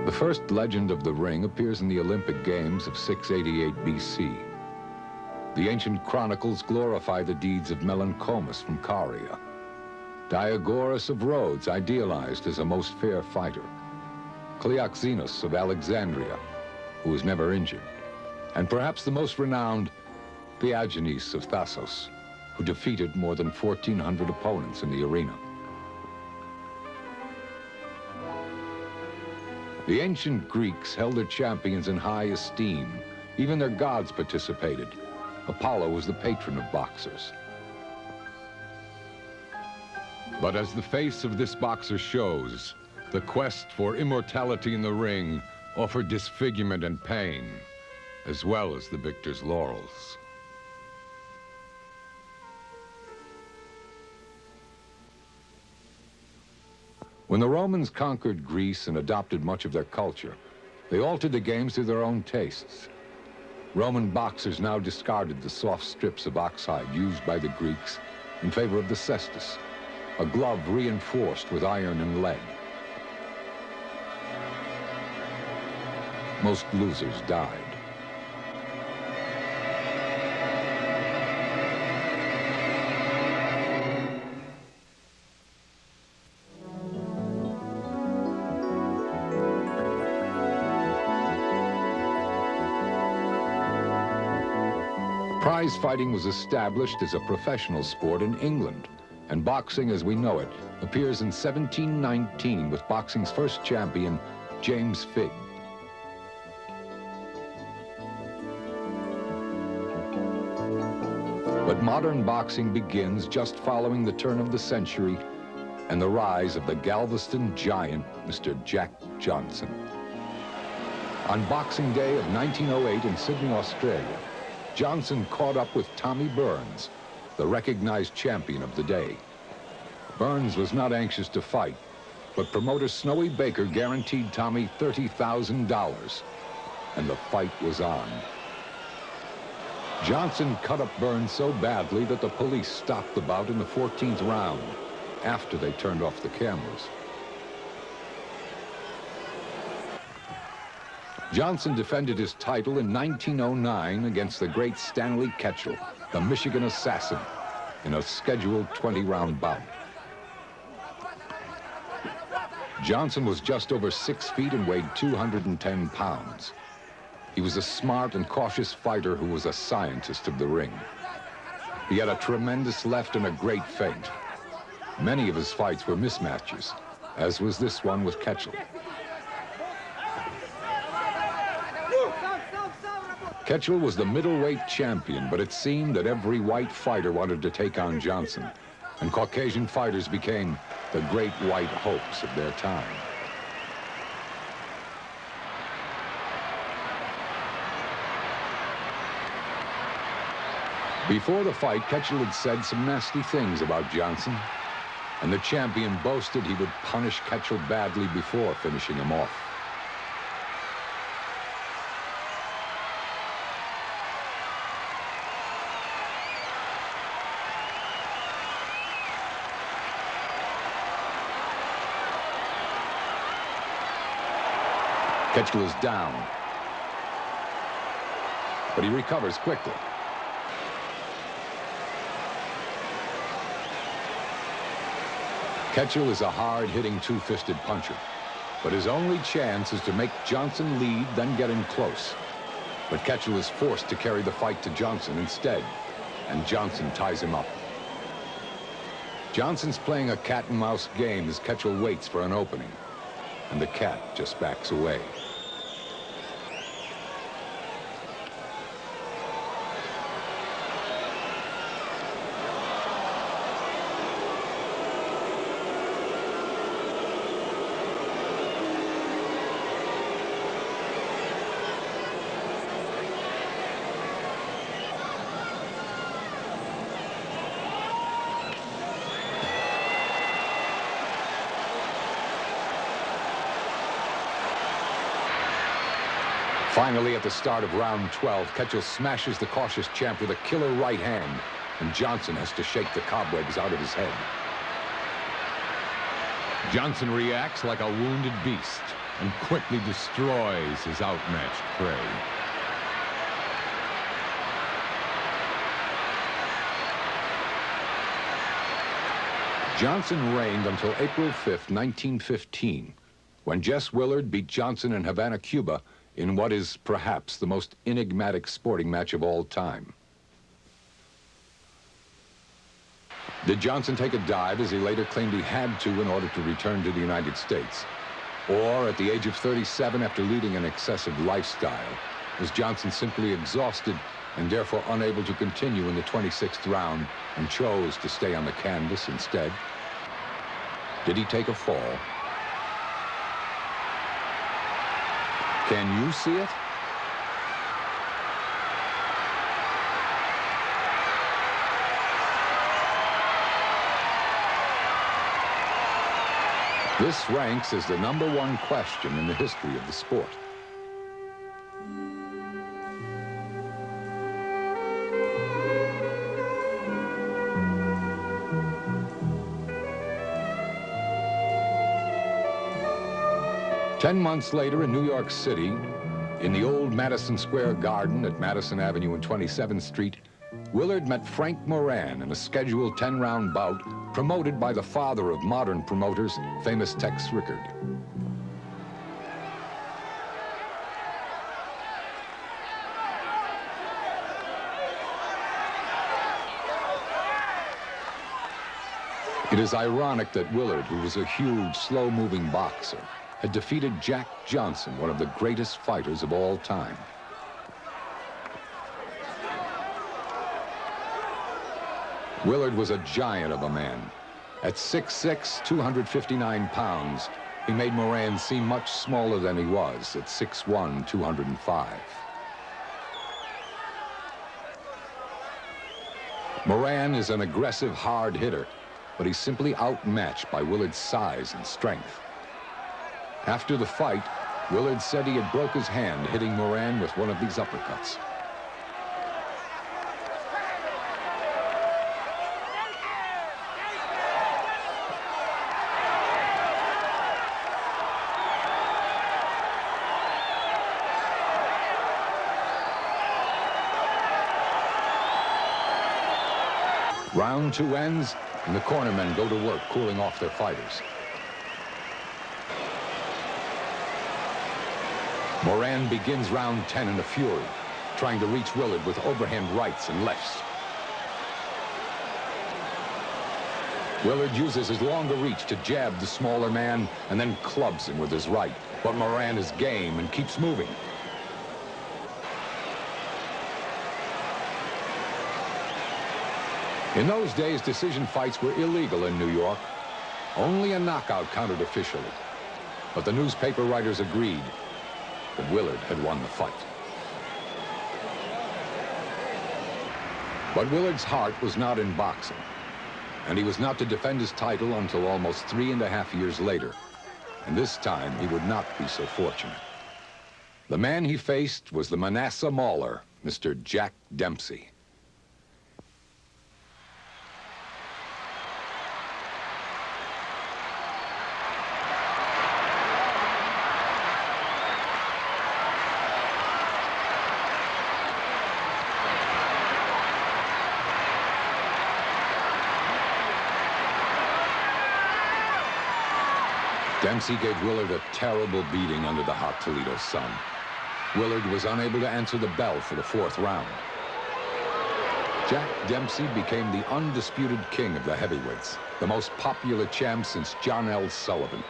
The first legend of the ring appears in the Olympic Games of 688 BC. The ancient chronicles glorify the deeds of Melancomus from Caria, Diagoras of Rhodes idealized as a most fair fighter, Cleoxenus of Alexandria, who was never injured, and perhaps the most renowned, Theagenes of Thasos, who defeated more than 1,400 opponents in the arena. The ancient Greeks held their champions in high esteem. Even their gods participated. Apollo was the patron of boxers. But as the face of this boxer shows, the quest for immortality in the ring offered disfigurement and pain, as well as the victor's laurels. When the Romans conquered Greece and adopted much of their culture, they altered the games to their own tastes. Roman boxers now discarded the soft strips of oxhide used by the Greeks in favor of the cestus, a glove reinforced with iron and lead. Most losers died. Prize fighting was established as a professional sport in England, and boxing as we know it appears in 1719 with boxing's first champion, James Figg. But modern boxing begins just following the turn of the century and the rise of the Galveston giant, Mr. Jack Johnson. On Boxing Day of 1908 in Sydney, Australia, Johnson caught up with Tommy Burns, the recognized champion of the day. Burns was not anxious to fight, but promoter Snowy Baker guaranteed Tommy $30,000, and the fight was on. Johnson cut up Burns so badly that the police stopped the bout in the 14th round, after they turned off the cameras. Johnson defended his title in 1909 against the great Stanley Ketchel, the Michigan assassin, in a scheduled 20-round bout. Johnson was just over 6 feet and weighed 210 pounds. He was a smart and cautious fighter who was a scientist of the ring. He had a tremendous left and a great feint. Many of his fights were mismatches, as was this one with Ketchel. Ketchel was the middleweight champion, but it seemed that every white fighter wanted to take on Johnson, and Caucasian fighters became the great white hopes of their time. Before the fight, Ketchel had said some nasty things about Johnson, and the champion boasted he would punish Ketchel badly before finishing him off. Ketchel is down, but he recovers quickly. Ketchel is a hard-hitting two-fisted puncher, but his only chance is to make Johnson lead, then get him close. But Ketchel is forced to carry the fight to Johnson instead, and Johnson ties him up. Johnson's playing a cat-and-mouse game as Ketchel waits for an opening, and the cat just backs away. Finally, at the start of round 12, Ketchel smashes the cautious champ with a killer right hand, and Johnson has to shake the cobwebs out of his head. Johnson reacts like a wounded beast. and quickly destroys his outmatched prey. Johnson reigned until April 5th, 1915, when Jess Willard beat Johnson in Havana, Cuba, in what is perhaps the most enigmatic sporting match of all time. Did Johnson take a dive, as he later claimed he had to in order to return to the United States? Or, at the age of 37, after leading an excessive lifestyle, was Johnson simply exhausted and therefore unable to continue in the 26th round and chose to stay on the canvas instead? Did he take a fall? Can you see it? This ranks as the #1 question in the history of the sport. Ten months later in New York City, in the old Madison Square Garden at Madison Avenue and 27th Street, Willard met Frank Moran in a scheduled 10-round bout promoted by the father of modern promoters, famous Tex Rickard. It is ironic that Willard, who was a huge, slow-moving boxer, had defeated Jack Johnson, one of the greatest fighters of all time. Willard was a giant of a man. At 6'6", 259 pounds, he made Moran seem much smaller than he was at 6'1", 205. Moran is an aggressive, hard hitter, but he's simply outmatched by Willard's size and strength. After the fight, Willard said he had broke his hand hitting Moran with one of these uppercuts. Round 2 ends, and the cornermen go to work cooling off their fighters. Moran begins round 10 in a fury, trying to reach Willard with overhand rights and lefts. Willard uses his longer reach to jab the smaller man and then clubs him with his right, but Moran is game and keeps moving. In those days, decision fights were illegal in New York. Only a knockout counted officially. But the newspaper writers agreed that Willard had won the fight. But Willard's heart was not in boxing, and he was not to defend his title until almost 3.5 years later. And this time, he would not be so fortunate. The man he faced was the Manasseh Mauler, Mr. Jack Dempsey. Dempsey gave Willard a terrible beating under the hot Toledo sun. Willard was unable to answer the bell for the 4th round. Jack Dempsey became the undisputed king of the heavyweights, the most popular champ since John L. Sullivan.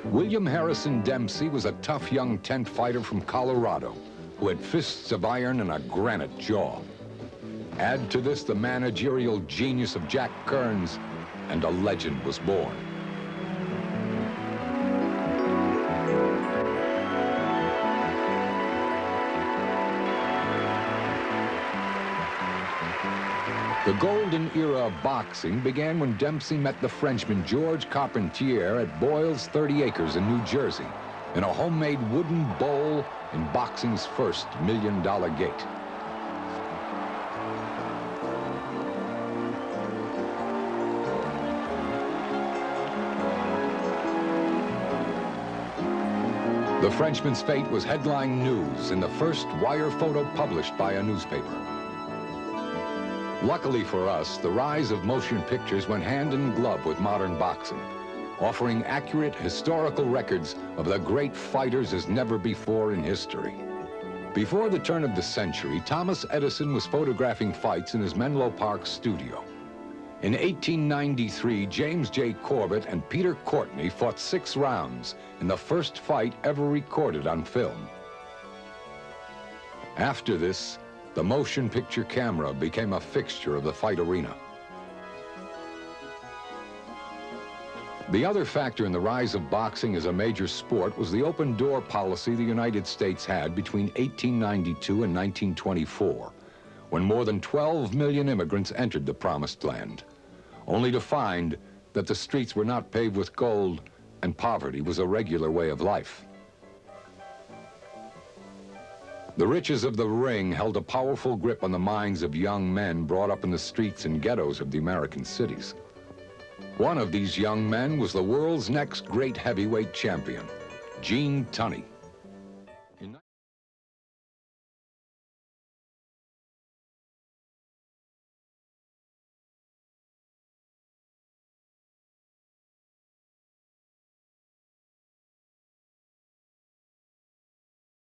William Harrison Dempsey was a tough young tent fighter from Colorado who had fists of iron and a granite jaw. Add to this the managerial genius of Jack Kearns, and a legend was born. The golden era of boxing began when Dempsey met the Frenchman Georges Carpentier at Boyle's 30 Acres in New Jersey in a homemade wooden bowl in boxing's first $1 million gate. The Frenchman's fate was headline news in the first wire photo published by a newspaper. Luckily for us, the rise of motion pictures went hand in glove with modern boxing, offering accurate historical records of the great fighters as never before in history. Before the turn of the century, Thomas Edison was photographing fights in his Menlo Park studio. In 1893, James J. Corbett and Peter Courtney fought 6 rounds in the first fight ever recorded on film. After this, the motion picture camera became a fixture of the fight arena. The other factor in the rise of boxing as a major sport was the open-door policy the United States had between 1892 and 1924, when more than 12 million immigrants entered the Promised Land, only to find that the streets were not paved with gold and poverty was a regular way of life. The riches of the ring held a powerful grip on the minds of young men brought up in the streets and ghettos of the American cities. One of these young men was the world's next great heavyweight champion, Gene Tunney.